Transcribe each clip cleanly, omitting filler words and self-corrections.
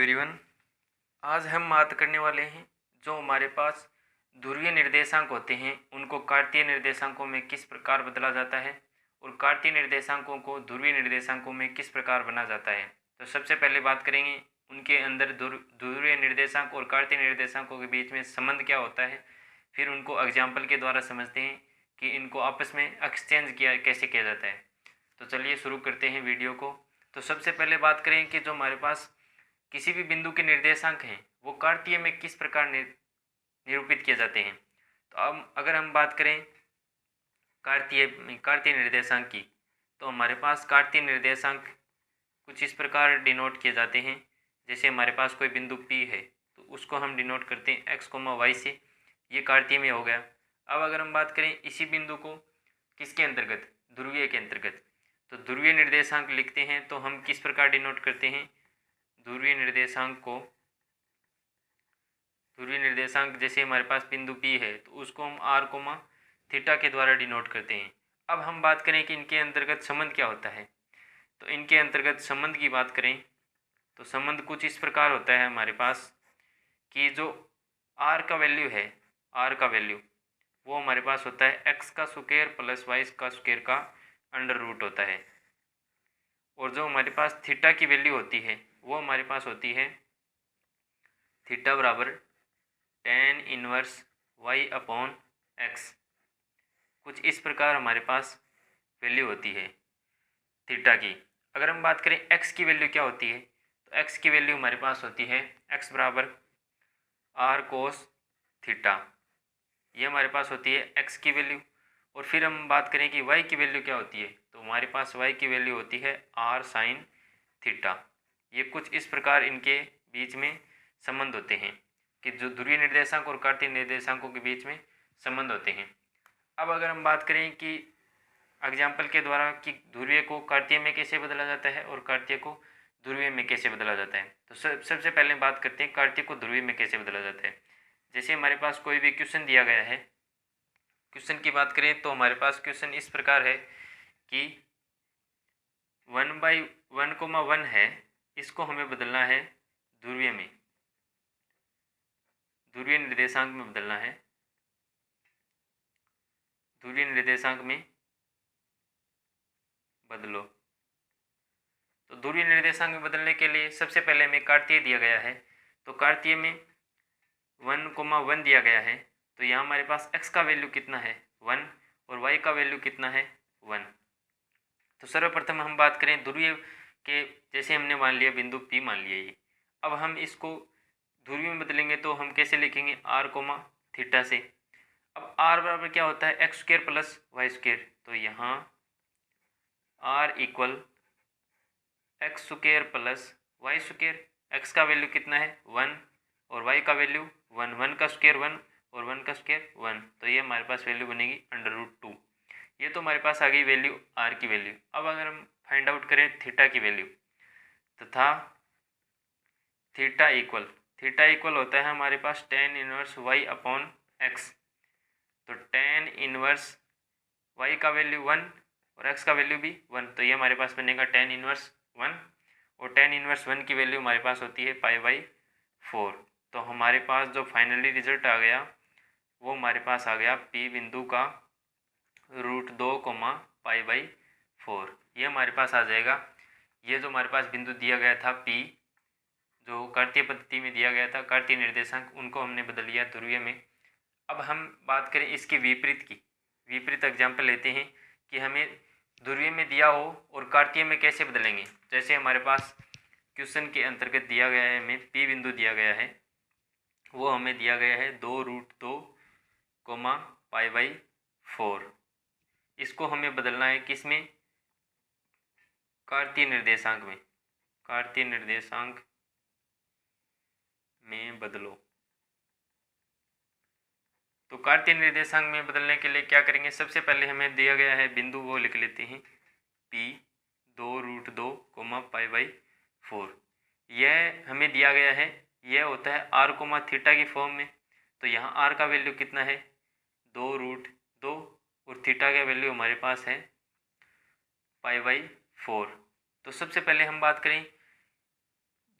Everyone. आज हम बात करने वाले हैं जो हमारे पास ध्रुवीय निर्देशांक होते हैं उनको कार्तीय निर्देशांकों में किस प्रकार बदला जाता है और कार्तीय निर्देशांकों को ध्रुवीय निर्देशांकों में किस प्रकार बना जाता है। तो सबसे पहले बात करेंगे उनके अंदर ध्रुवीय निर्देशांक और कार्तीय निर्देशांकों के बीच में संबंध क्या होता है। फिर उनको एग्जाम्पल के द्वारा समझते हैं कि इनको आपस में एक्सचेंज कैसे किया जाता है। तो चलिए शुरू करते हैं वीडियो को। तो सबसे पहले बात करें कि जो हमारे पास किसी भी बिंदु के निर्देशांक हैं वो कार्तीय में किस प्रकार निरूपित किए जाते हैं। तो अब अगर हम बात करें कार्तीय निर्देशांक की, तो हमारे पास कार्तीय निर्देशांक कुछ इस प्रकार डिनोट किए जाते हैं। जैसे हमारे पास कोई बिंदु P है तो उसको हम डिनोट करते हैं x, y से, ये कार्तीय में हो गया। अब अगर हम बात करें इसी बिंदु को किसके अंतर्गत, ध्रुवीय के अंतर्गत, तो ध्रुवीय निर्देशांक लिखते हैं तो हम किस प्रकार डिनोट करते हैं ध्रुवीय निर्देशांक जैसे हमारे पास बिंदु P है तो उसको हम r, थीटा के द्वारा डिनोट करते हैं। अब हम बात करें कि इनके अंतर्गत संबंध क्या होता है। तो इनके अंतर्गत संबंध की बात करें तो संबंध कुछ इस प्रकार होता है हमारे पास कि जो r का वैल्यू है, r का वैल्यू वो हमारे पास होता है x का स्क्वायर प्लस y का स्क्वायर का अंडर रूट होता है। और जो हमारे पास थीटा की वैल्यू होती है वो हमारे पास होती है थीटा बराबर tan inverse y upon x। कुछ इस प्रकार हमारे पास वैल्यू होती है थीटा की। अगर हम बात करें x की वैल्यू क्या होती है, तो x की वैल्यू हमारे पास होती है x बराबर r कोस थीटा, ये हमारे पास होती है x की वैल्यू। और फिर हम बात करें कि y की वैल्यू क्या होती है, तो हमारे पास y की वैल्यू होती है r साइन थीटा। ये कुछ इस प्रकार इनके बीच में संबंध होते हैं कि जो ध्रुवीय निर्देशांक और कार्तीय निर्देशांकों के बीच में संबंध होते हैं। अब अगर हम बात करें कि एग्जाम्पल के द्वारा कि ध्रुवीय को कार्तीय में कैसे बदला जाता है और कार्तीय को ध्रुवीय में कैसे बदला जाता है, तो सबसे पहले बात करते हैं कार्तीय को ध्रुवीय में कैसे बदला जाता है। जैसे हमारे पास कोई भी क्वेश्चन दिया गया है, क्वेश्चन की बात करें तो हमारे पास क्वेश्चन इस प्रकार है कि 1/1, है, इसको हमें बदलना है ध्रुवीय में, ध्रुवीय निर्देशांक में बदलना है, ध्रुवीय निर्देशांक में बदलो। तो ध्रुवीय निर्देशांक में बदलने के लिए सबसे पहले हमें कार्तीय दिया गया है, तो कार्तीय में 1,1 दिया गया है, तो यहाँ हमारे पास x का वैल्यू कितना है 1 और y का वैल्यू कितना है 1। तो सर्वप्रथम हम बात करें ध्रुवीय के, जैसे हमने मान लिया बिंदु P मान लिया ये। अब हम इसको ध्रुवीय में बदलेंगे तो हम कैसे लिखेंगे r, थीटा से। अब r बराबर क्या होता है x square plus y square, तो यहाँ r equal x square plus y square, x का वैल्यू कितना है 1 और y का वैल्यू 1, 1 का स्क्वायर 1 और 1 का स्क्वायर 1, तो ये हमारे पास वैल्यू बनेगी √2। ये तो हमारे पास आ गई वैल्यू r की वैल्यू। अब अगर हम फाइंड आउट करें थीटा की वैल्यू, तथा थीटा इक्वल होता है हमारे पास tan inverse y upon x। तो tan इनवर्स y का वैल्यू 1 और x का वैल्यू भी 1, तो ये हमारे पास बनेगा tan इनवर्स 1 और tan इनवर्स 1 की वैल्यू हमारे पास होती है π/4। तो हमारे पास जो फाइनली रिजल्ट आ गया वो हमारे पास आ गया P बिंदु का √2, π/4, ये हमारे पास आ जाएगा। ये जो हमारे पास बिंदु दिया गया था P, जो कार्तीय पद्धति में दिया गया था कार्तीय निर्देशांक, उनको हमने बदल लिया ध्रुवीय में। अब हम बात करें इसके विपरीत की, विपरीत एग्जाम्पल लेते हैं कि हमें ध्रुवीय में दिया हो और कार्तीय में कैसे बदलेंगे। जैसे हमारे पास क्वेश्चन के अंतर्गत दिया गया है, हमें P बिंदु दिया गया है, वो हमें दिया गया है 2√2, π/4। इसको हमें बदलना है किस में, कार्तीय निर्देशांक में, कार्तीय निर्देशांक में बदलो। तो कार्तीय निर्देशांक में बदलने के लिए क्या करेंगे, सबसे पहले हमें दिया गया है बिंदु, वो लिख लेते हैं P 2√2, π/4। यह हमें दिया गया है, यह होता है r, थीटा की फॉर्म में। तो यहाँ r का वैल्यू कितना है 2√2 और थीटा का वैल्यू हमारे पास है π/4। तो सबसे पहले हम बात करें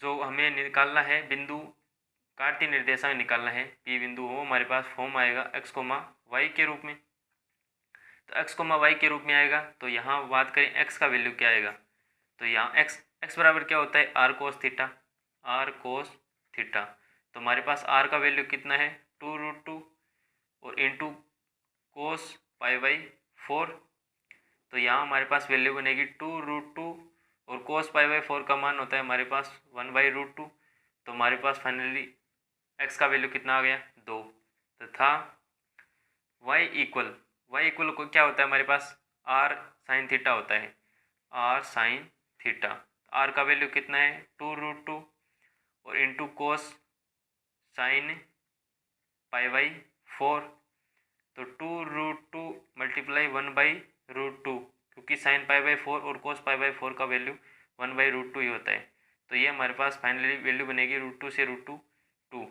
जो हमें निकालना है बिंदु कार्तीय निर्देशांक निकालना है पी बिंदु, वो हमारे पास फॉर्म आएगा x, y के रूप में। तो x, y के रूप में आएगा। तो यहाँ बात करें x का वैल्यू क्या आएगा, तो यहाँ x बराबर क्या होता है r cos theta, r cos theta. तो हमारे पास r का वैल्यू कितना है 2√2 और इंटू कोस पाई बाई 4। तो यहाँ हमारे पास वैल्यू बनेगी 2√2 और कोस पाई बाई 4 का मान होता है हमारे पास 1/√2। तो हमारे पास फाइनली x का वैल्यू कितना आ गया 2 तथा y इक्वल को क्या होता है हमारे पास r साइन थीटा होता है, r साइन थीटा। r का वैल्यू कितना है 2√2 और into cos sine pi by 4। तो 2√2 मल्टीप्लाई 1/√2, क्योंकि साइन पाई बाई 4 और कोस पाई बाई 4 का वैल्यू 1/√2 ही होता है। तो ये हमारे पास फाइनली वैल्यू बनेगी √2 से √2 2।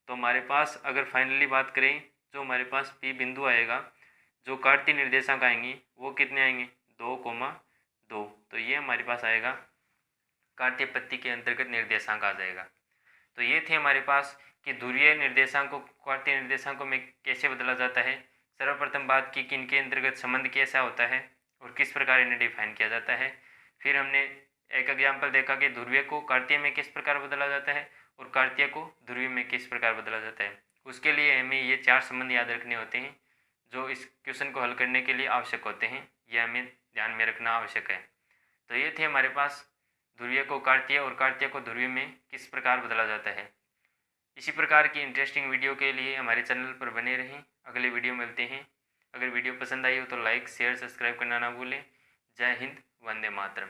तो हमारे पास अगर फाइनली बात करें जो हमारे पास P बिंदु आएगा, जो कार्तीय निर्देशांक आएंगी वो कितने आएंगे 2,2। तो ये हमारे पास आएगा कार्तीय पत्ती के अंतर्गत निर्देशांक आ जाएगा। तो ये थे हमारे पास कि ध्रुवीय निर्देशांकों को कार्तीय निर्देशांकों में कैसे बदला जाता है। सर्वप्रथम बात की कि इनके अंतर्गत संबंध कैसा होता है और किस प्रकार इन्हें डिफाइन किया जाता है। फिर हमने एक एग्जाम्पल देखा कि ध्रुवीय को कार्तीय में किस प्रकार बदला जाता है और कार्तीय को ध्रुवीय में किस प्रकार बदला जाता है। उसके लिए हमें ये 4 संबंध याद रखने होते हैं जो इस क्वेश्चन को हल करने के लिए आवश्यक होते हैं, यह हमें ध्यान में रखना आवश्यक है। तो ये थे हमारे पास ध्रुवीय को कार्तीय और कार्तीय को ध्रुवीय में किस प्रकार बदला जाता है। इसी प्रकार की इंटरेस्टिंग वीडियो के लिए हमारे चैनल पर बने रहें। अगले वीडियो मिलते हैं। अगर वीडियो पसंद आई हो तो लाइक शेयर सब्सक्राइब करना ना भूलें। जय हिंद, वंदे मातरम।